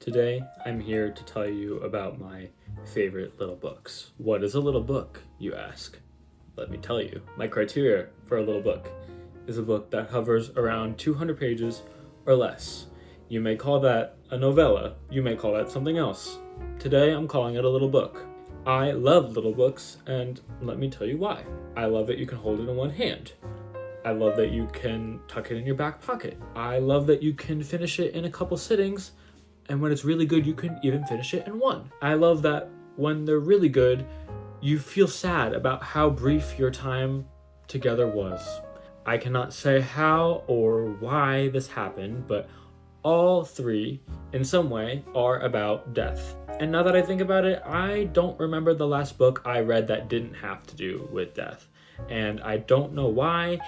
Today, I'm here to tell you about my favorite little books. What is a little book, you ask? Let me tell you. My criteria for a little book is a book that hovers around 200 pages or less. You may call that a novella. You may call that something else. Today, I'm calling it a little book. I love little books, and let me tell you why. I love that you can hold it in one hand. I love that you can tuck it in your back pocket. I love that you can finish it in a couple sittings, and when it's really good, you can even finish it in one. I love that when they're really good, you feel sad about how brief your time together was. I cannot say how or why this happened, but all three, in some way, are about death. And now that I think about it, I don't remember the last book I read that didn't have to do with death. And I don't know why.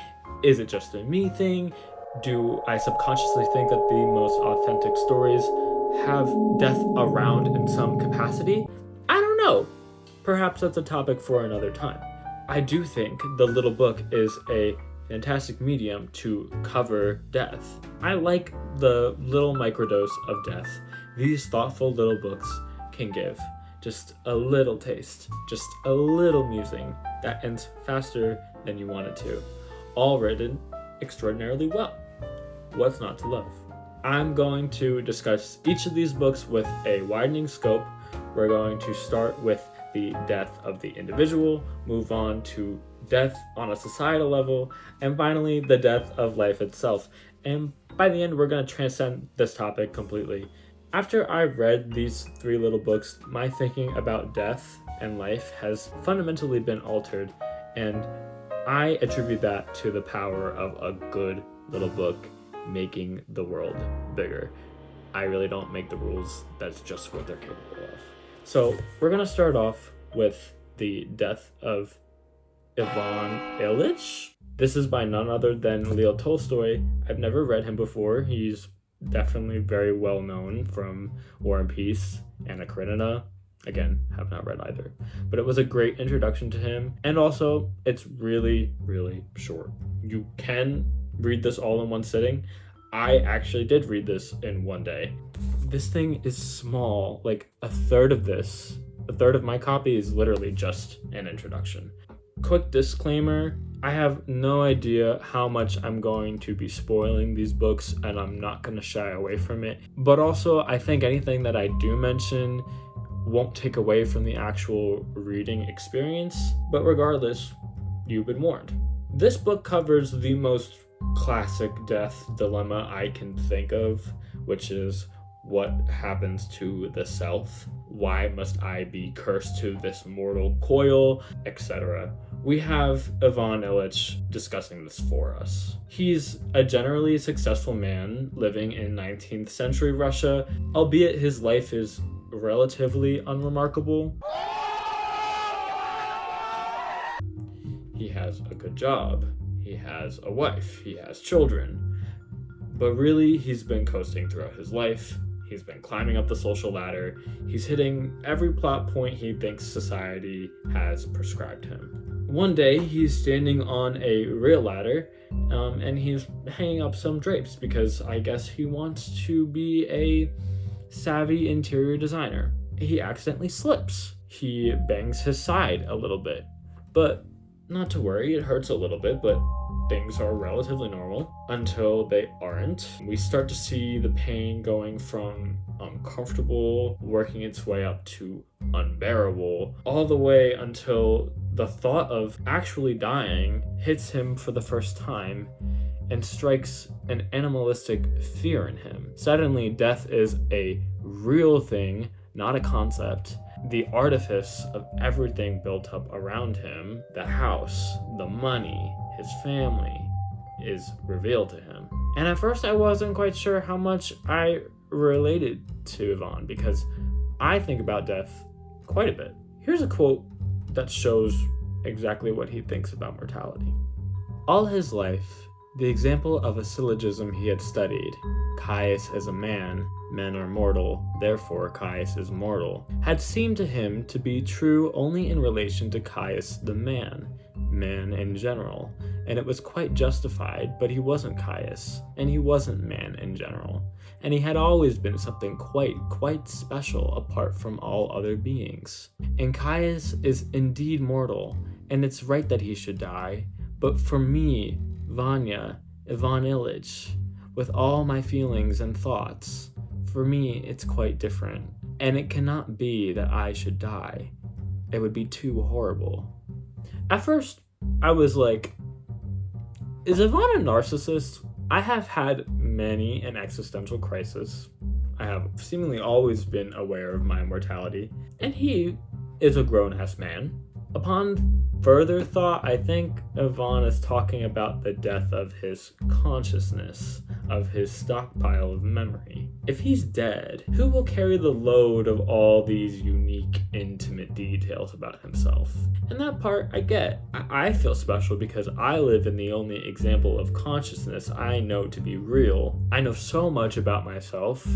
Is it just a me thing? Do I subconsciously think that the most authentic stories have death around in some capacity? I don't know. Perhaps that's a topic for another time. I do think the little book is a fantastic medium to cover death. I like the little microdose of death these thoughtful little books can give. Just a little taste, just a little musing that ends faster than you want it to. All written extraordinarily well. What's not to love? I'm going to discuss each of these books with a widening scope. We're going to start with the death of the individual, move on to death on a societal level, and finally the death of life itself. And by the end, we're going to transcend this topic completely. After I've read these three little books, my thinking about death and life has fundamentally been altered, and I attribute that to the power of a good little book making the world bigger. I really don't make the rules. That's just what they're capable of. So we're going to start off with the death of Ivan Ilyich. This is by none other than Leo Tolstoy. I've never read him before. He's definitely very well known from War and Peace and Anna Karenina. Again, have not read either. But it was a great introduction to him. And also, it's really, really short. You can read this all in one sitting. I actually did read this in one day. This thing is small, like a third of my copy is literally just an introduction. Quick disclaimer, I have no idea how much I'm going to be spoiling these books, and I'm not going to shy away from it. But also, I think anything that I do mention won't take away from the actual reading experience. But regardless, you've been warned. This book covers the most classic death dilemma I can think of, which is what happens to the self? Why must I be cursed to this mortal coil, etc. We have Ivan Ilyich discussing this for us. He's a generally successful man living in 19th century Russia, albeit his life is relatively unremarkable. He has a good job. He has a wife. He has children. But really, he's been coasting throughout his life. He's been climbing up the social ladder. He's hitting every plot point he thinks society has prescribed him. One day, he's standing on a real ladder, and he's hanging up some drapes because I guess he wants to be a savvy interior designer. He accidentally slips. He bangs his side a little bit. But not to worry, it hurts a little bit, but things are relatively normal until they aren't. We start to see the pain going from uncomfortable, working its way up to unbearable, all the way until the thought of actually dying hits him for the first time and strikes an animalistic fear in him. Suddenly, death is a real thing, not a concept. The artifice of everything built up around him, the house, the money, his family, is revealed to him. And at first I wasn't quite sure how much I related to Ivan, because I think about death quite a bit. Here's a quote that shows exactly what he thinks about mortality. All his life, the example of a syllogism he had studied, Caius is a man, men are mortal, therefore Caius is mortal, had seemed to him to be true only in relation to Caius the man in general, and it was quite justified, but he wasn't Caius, and he wasn't man in general, and he had always been something quite special apart from all other beings. And Caius is indeed mortal, and it's right that he should die, but for me, Vanya, Ivan Ilyich, with all my feelings and thoughts, for me it's quite different, and it cannot be that I should die. It would be too horrible. At first, I was like, is Ivan a narcissist? I have had many an existential crisis. I have seemingly always been aware of my mortality, and he is a grown-ass man. Upon further thought, I think Ivan is talking about the death of his consciousness, of his stockpile of memory. If he's dead, who will carry the load of all these unique, intimate details about himself? And that part I get. I feel special because I live in the only example of consciousness I know to be real. I know so much about myself.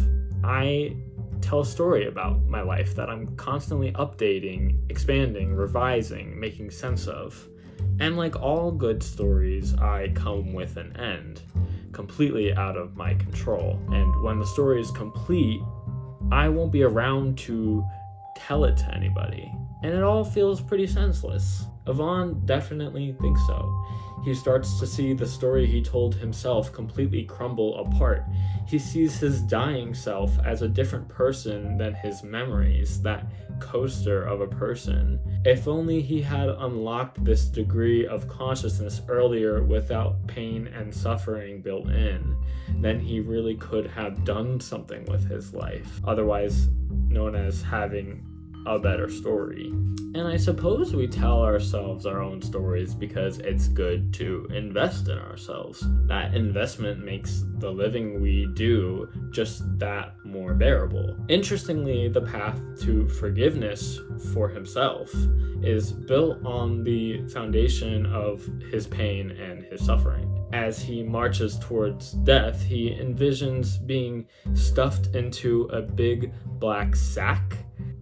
I tell a story about my life that I'm constantly updating, expanding, revising, making sense of. And like all good stories, I come with an end, completely out of my control. And when the story is complete, I won't be around to tell it to anybody. And it all feels pretty senseless. Ivan definitely thinks so. He starts to see the story he told himself completely crumble apart. He sees his dying self as a different person than his memories, that coaster of a person. If only he had unlocked this degree of consciousness earlier without pain and suffering built in, then he really could have done something with his life, otherwise known as having a better story. And I suppose we tell ourselves our own stories because it's good to invest in ourselves. That investment makes the living we do just that more bearable. Interestingly, the path to forgiveness for himself is built on the foundation of his pain and his suffering. As he marches towards death, he envisions being stuffed into a big black sack,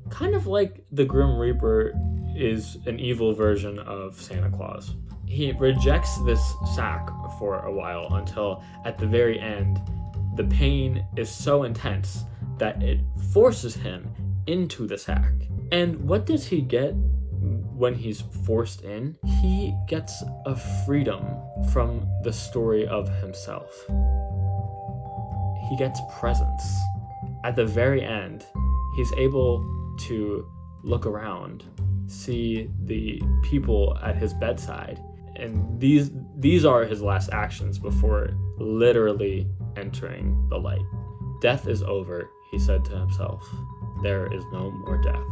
kind of like the Grim Reaper is an evil version of Santa Claus. He rejects this sack for a while until at the very end, the pain is so intense that it forces him into the sack. And what does he get when he's forced in? He gets a freedom from the story of himself. He gets presence. At the very end, he's able to look around, see the people at his bedside, and these are his last actions before literally entering the light. Death is over, he said to himself. There is no more death.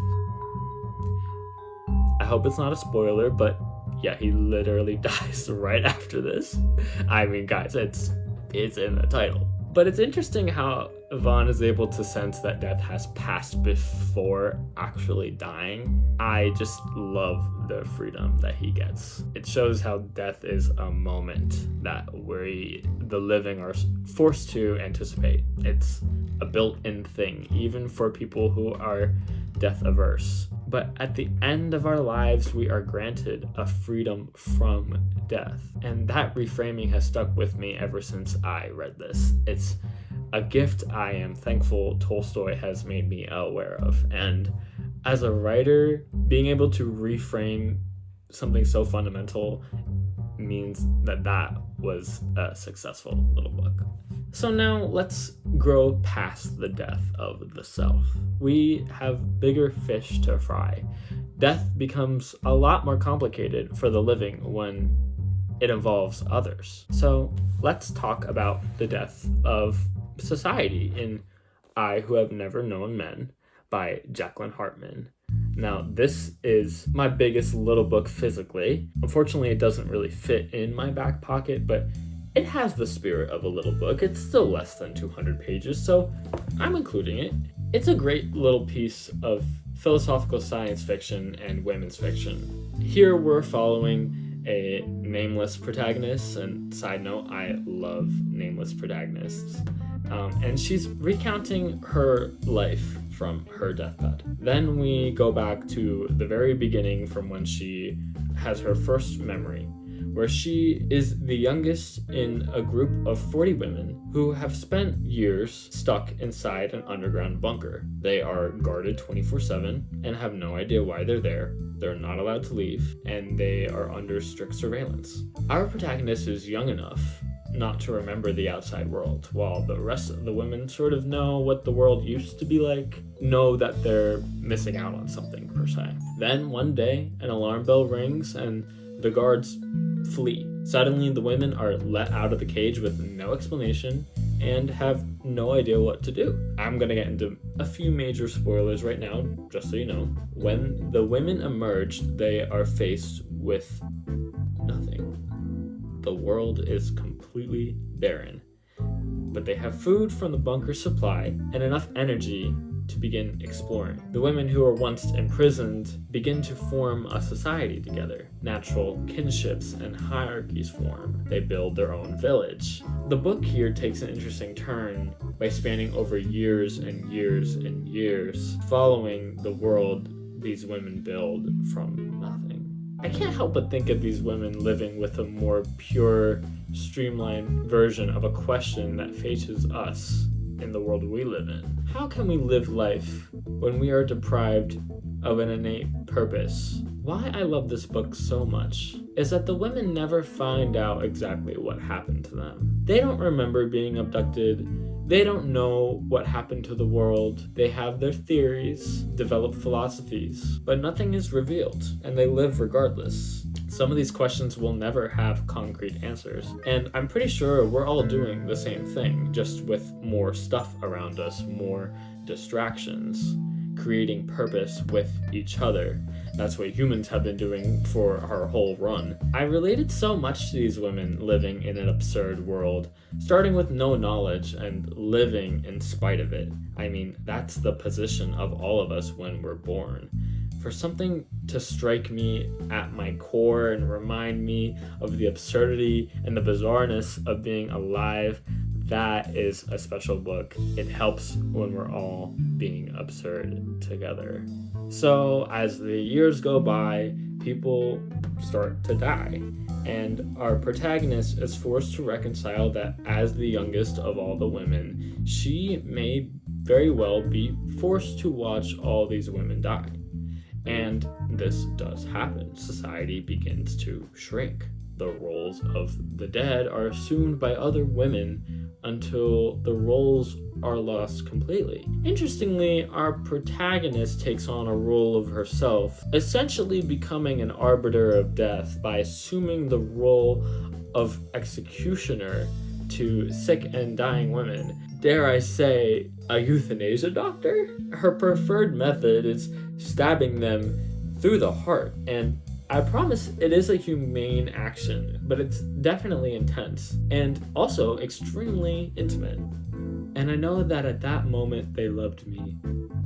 I hope it's not a spoiler, but yeah, he literally dies right after this. I mean, guys, it's in the title. But it's interesting how Ivan is able to sense that death has passed before actually dying. I just love the freedom that he gets. It shows how death is a moment that we, the living, are forced to anticipate. It's a built-in thing, even for people who are death averse. But at the end of our lives, we are granted a freedom from death. And that reframing has stuck with me ever since I read this. It's a gift I am thankful Tolstoy has made me aware of. And as a writer, being able to reframe something so fundamental means that was a successful little book. So now let's grow past the death of the self. We have bigger fish to fry. Death becomes a lot more complicated for the living when it involves others. So let's talk about the death of society in I Who Have Never Known Men by Jacqueline Hartman. Now, this is my biggest little book physically. Unfortunately, it doesn't really fit in my back pocket, but it has the spirit of a little book. It's still less than 200 pages, so I'm including it. It's a great little piece of philosophical science fiction and women's fiction. Here we're following a nameless protagonist, and side note, I love nameless protagonists. And she's recounting her life from her deathbed. Then we go back to the very beginning from when she has her first memory, where she is the youngest in a group of 40 women who have spent years stuck inside an underground bunker. They are guarded 24/7 and have no idea why they're there. They're not allowed to leave, and they are under strict surveillance. Our protagonist is young enough not to remember the outside world, while the rest of the women sort of know what the world used to be like, know that they're missing out on something per se. Then one day, an alarm bell rings and the guards flee. Suddenly, the women are let out of the cage with no explanation and have no idea what to do. I'm gonna get into a few major spoilers right now, just so you know. When the women emerge, they are faced with nothing. The world is completely barren, but they have food from the bunker supply and enough energy to begin exploring. The women who were once imprisoned begin to form a society together. Natural kinships and hierarchies form. They build their own village. The book here takes an interesting turn by spanning over years and years and years, following the world these women build from nothing. I can't help but think of these women living with a more pure, streamlined version of a question that faces us in the world we live in. How can we live life when we are deprived of an innate purpose? Why I love this book so much is that the women never find out exactly what happened to them. They don't remember being abducted. They don't know what happened to the world. They have their theories, develop philosophies, but nothing is revealed, and they live regardless. Some of these questions will never have concrete answers, and I'm pretty sure we're all doing the same thing, just with more stuff around us, more distractions, creating purpose with each other. That's what humans have been doing for our whole run. I related so much to these women living in an absurd world, starting with no knowledge and living in spite of it. I mean, that's the position of all of us when we're born. For something to strike me at my core and remind me of the absurdity and the bizarreness of being alive, that is a special book. It helps when we're all being absurd together. So as the years go by, people start to die, and our protagonist is forced to reconcile that as the youngest of all the women, she may very well be forced to watch all these women die. And this does happen. Society begins to shrink. The roles of the dead are assumed by other women until the roles are lost completely. Interestingly, our protagonist takes on a role of herself, essentially becoming an arbiter of death by assuming the role of executioner to sick and dying women. Dare I say, a euthanasia doctor? Her preferred method is stabbing them through the heart, and I promise it is a humane action, but it's definitely intense and also extremely intimate. And I know that at that moment they loved me.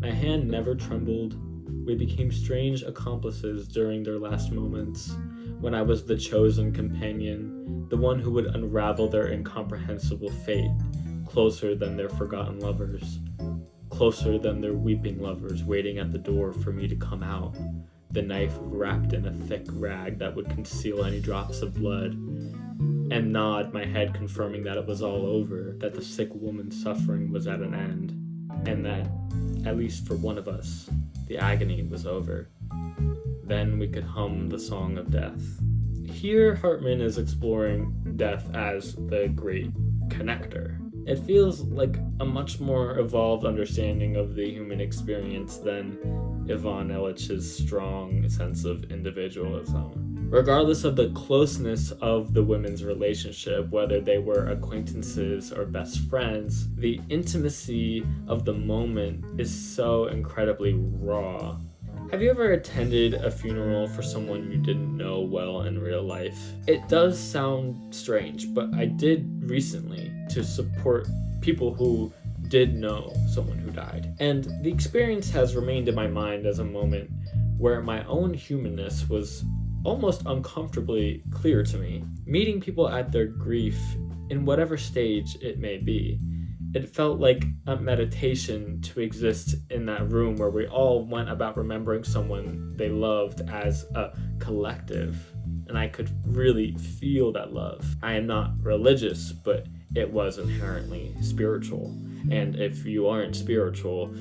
My hand never trembled. We became strange accomplices during their last moments, when I was the chosen companion, the one who would unravel their incomprehensible fate, closer than their forgotten lovers, closer than their weeping lovers waiting at the door for me to come out. The knife wrapped in a thick rag that would conceal any drops of blood, and nod my head confirming that it was all over, that the sick woman's suffering was at an end, and that, at least for one of us, the agony was over. Then we could hum the song of death. Here, Hartman is exploring death as the great connector. It feels like a much more evolved understanding of the human experience than Ivan Ilyich's strong sense of individualism. Regardless of the closeness of the women's relationship, whether they were acquaintances or best friends, the intimacy of the moment is so incredibly raw. Have you ever attended a funeral for someone you didn't know well in real life? It does sound strange, but I did recently to support people who did know someone who died. And the experience has remained in my mind as a moment where my own humanness was almost uncomfortably clear to me. Meeting people at their grief, in whatever stage it may be, it felt like a meditation to exist in that room where we all went about remembering someone they loved as a collective and I could really feel that love. I am not religious, but it was inherently spiritual. And if you aren't spiritual,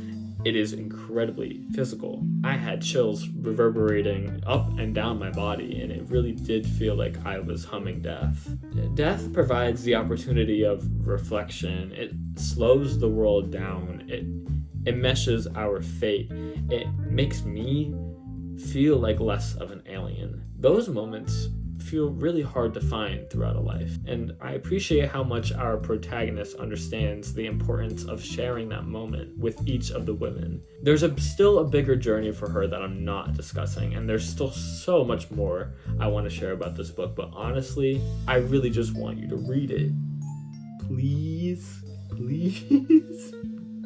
it is incredibly physical. I had chills reverberating up and down my body, and it really did feel like I was humming death. Death provides the opportunity of reflection. It slows the world down. It meshes our fate. It makes me feel like less of an alien. Those moments feel really hard to find throughout a life, and I appreciate how much our protagonist understands the importance of sharing that moment with each of the women. There's still a bigger journey for her that I'm not discussing, and there's still so much more I want to share about this book, but honestly, I really just want you to read it. Please,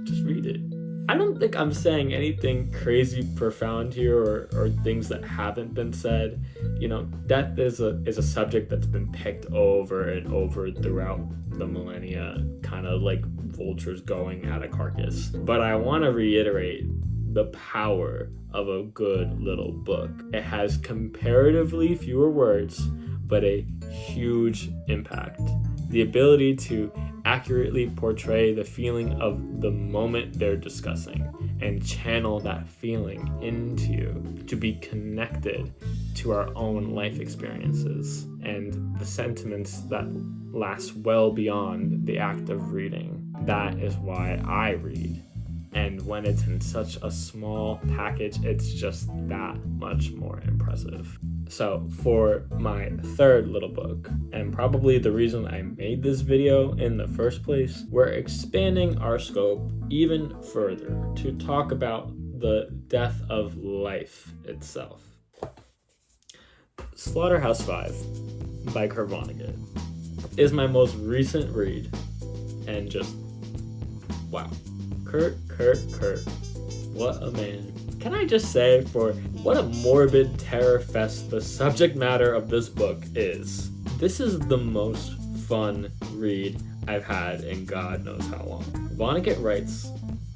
just read it. I don't think I'm saying anything crazy profound here or things that haven't been said. You know, death is a subject that's been picked over and over throughout the millennia, kind of like vultures going at a carcass. But I want to reiterate the power of a good little book. It has comparatively fewer words, but a huge impact. The ability to accurately portray the feeling of the moment they're discussing and channel that feeling into you, to be connected to our own life experiences and the sentiments that last well beyond the act of reading. That is why I read. And when it's in such a small package, it's just that much more impressive. So for my third little book, and probably the reason I made this video in the first place, we're expanding our scope even further to talk about the death of life itself. Slaughterhouse-Five by Kurt Vonnegut is my most recent read, and just wow. Kurt, what a man. Can I just say, for what a morbid terror fest the subject matter of this book is. This is the most fun read I've had in God knows how long. Vonnegut writes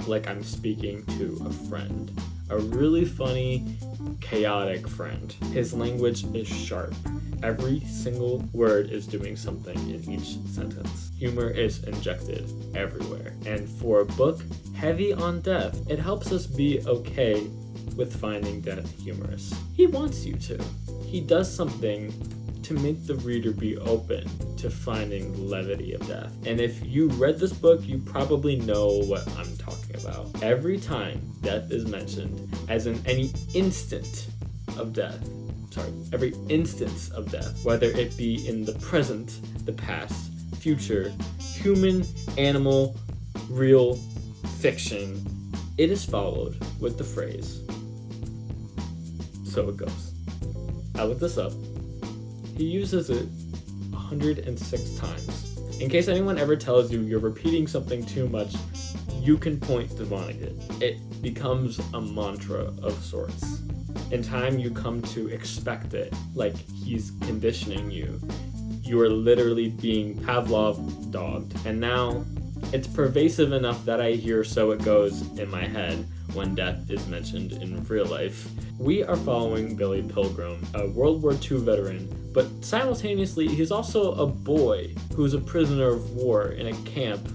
like I'm speaking to a friend. A really funny, chaotic friend. His language is sharp. Every single word is doing something in each sentence. Humor is injected everywhere. And for a book heavy on death, it helps us be okay with finding death humorous. He wants you to. He does something to make the reader be open to finding the levity of death. And if you read this book, you probably know what I'm talking about. Every time death is mentioned, as in any instant of death, every instance of death, whether it be in the present, the past, future, human, animal, real, fiction, it is followed with the phrase, "so it goes." I looked this up. He uses it 106 times. In case anyone ever tells you you're repeating something too much, you can point to Vonnegut. It becomes a mantra of sorts. In time, you come to expect it, like he's conditioning you. You are literally being Pavlov dogged. And now, it's pervasive enough that I hear "so it goes" in my head when death is mentioned in real life. We are following Billy Pilgrim, a World War II veteran, but simultaneously he's also a boy who's a prisoner of war in a camp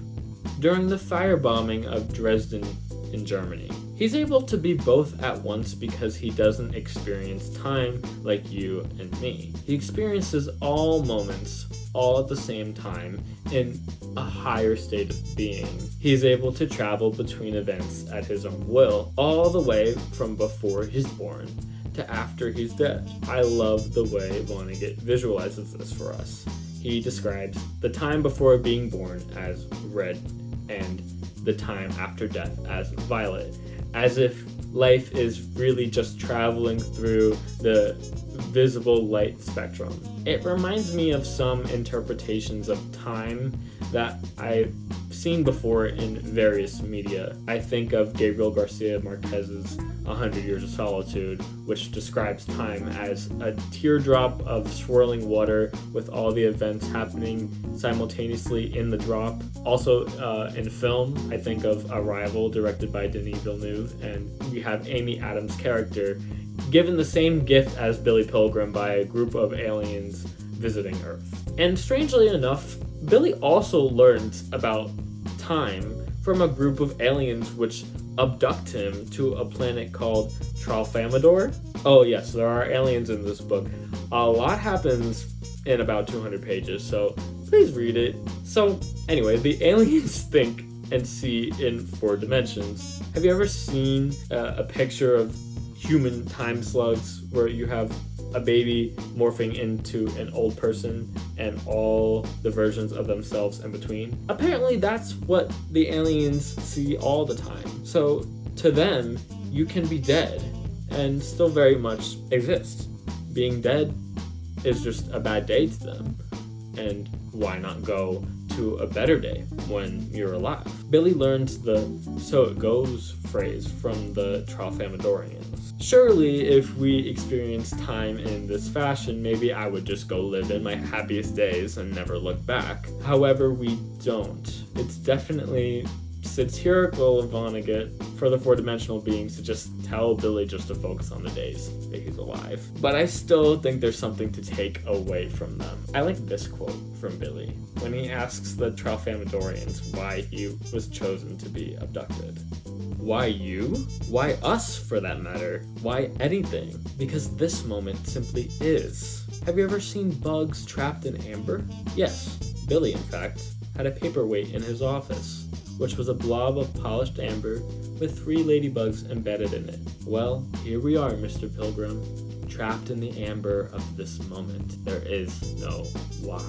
during the firebombing of Dresden in Germany. He's able to be both at once because he doesn't experience time like you and me. He experiences all moments all at the same time in a higher state of being. He's able to travel between events at his own will, all the way from before he's born to after he's dead. I love the way Vonnegut visualizes this for us. He describes the time before being born as red and the time after death as violet, as if life is really just traveling through the visible light spectrum. It reminds me of some interpretations of time that I've seen before in various media. I think of Gabriel Garcia Marquez's 100 Years of Solitude, which describes time as a teardrop of swirling water with all the events happening simultaneously in the drop. Also, in film, I think of Arrival, directed by Denis Villeneuve, and we have Amy Adams' character given the same gift as Billy Pilgrim by a group of aliens visiting Earth. And strangely enough, Billy also learns about time from a group of aliens which abduct him to a planet called Tralfamadore. Oh yes, there are aliens in this book. A lot happens in about 200 pages, so please read it. So anyway, the aliens think and see in 4 dimensions. Have you ever seen a picture of human time slugs where you have a baby morphing into an old person and all the versions of themselves in between? Apparently that's what the aliens see all the time. So to them, you can be dead and still very much exist. Being dead is just a bad day to them. And why not go to a better day when you're alive? Billy learns the "so it goes" phrase from the Tralfamadorians. Surely, if we experience time in this fashion, maybe I would just go live in my happiest days and never look back. However, we don't. It's definitely satirical of Vonnegut for the 4-dimensional beings to just tell Billy just to focus on the days that he's alive. But I still think there's something to take away from them. I like this quote from Billy when he asks the Tralfamadorians why he was chosen to be abducted. Why you? Why us, for that matter? Why anything? Because this moment simply is. Have you ever seen bugs trapped in amber? Yes, Billy, in fact, had a paperweight in his office, which was a blob of polished amber with 3 ladybugs embedded in it. Well, here we are, Mr. Pilgrim, trapped in the amber of this moment. There is no why.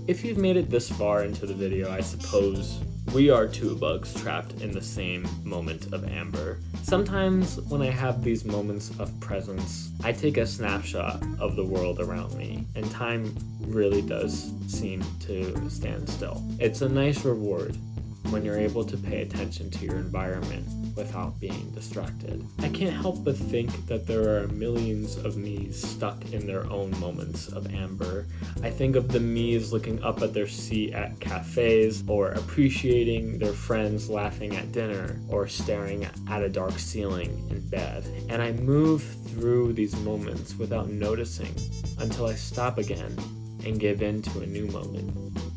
If you've made it this far into the video, I suppose we are 2 bugs trapped in the same moment of amber. Sometimes when I have these moments of presence, I take a snapshot of the world around me, and time really does seem to stand still. It's a nice reward when you're able to pay attention to your environment without being distracted. I can't help but think that there are millions of me's stuck in their own moments of amber. I think of the me's looking up at their seat at cafes, or appreciating their friends laughing at dinner, or staring at a dark ceiling in bed. And I move through these moments without noticing until I stop again and give in to a new moment.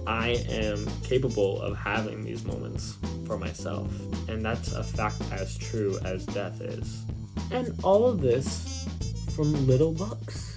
I am capable of having these moments for myself, and that's a fact as true as death is. And all of this from little bugs.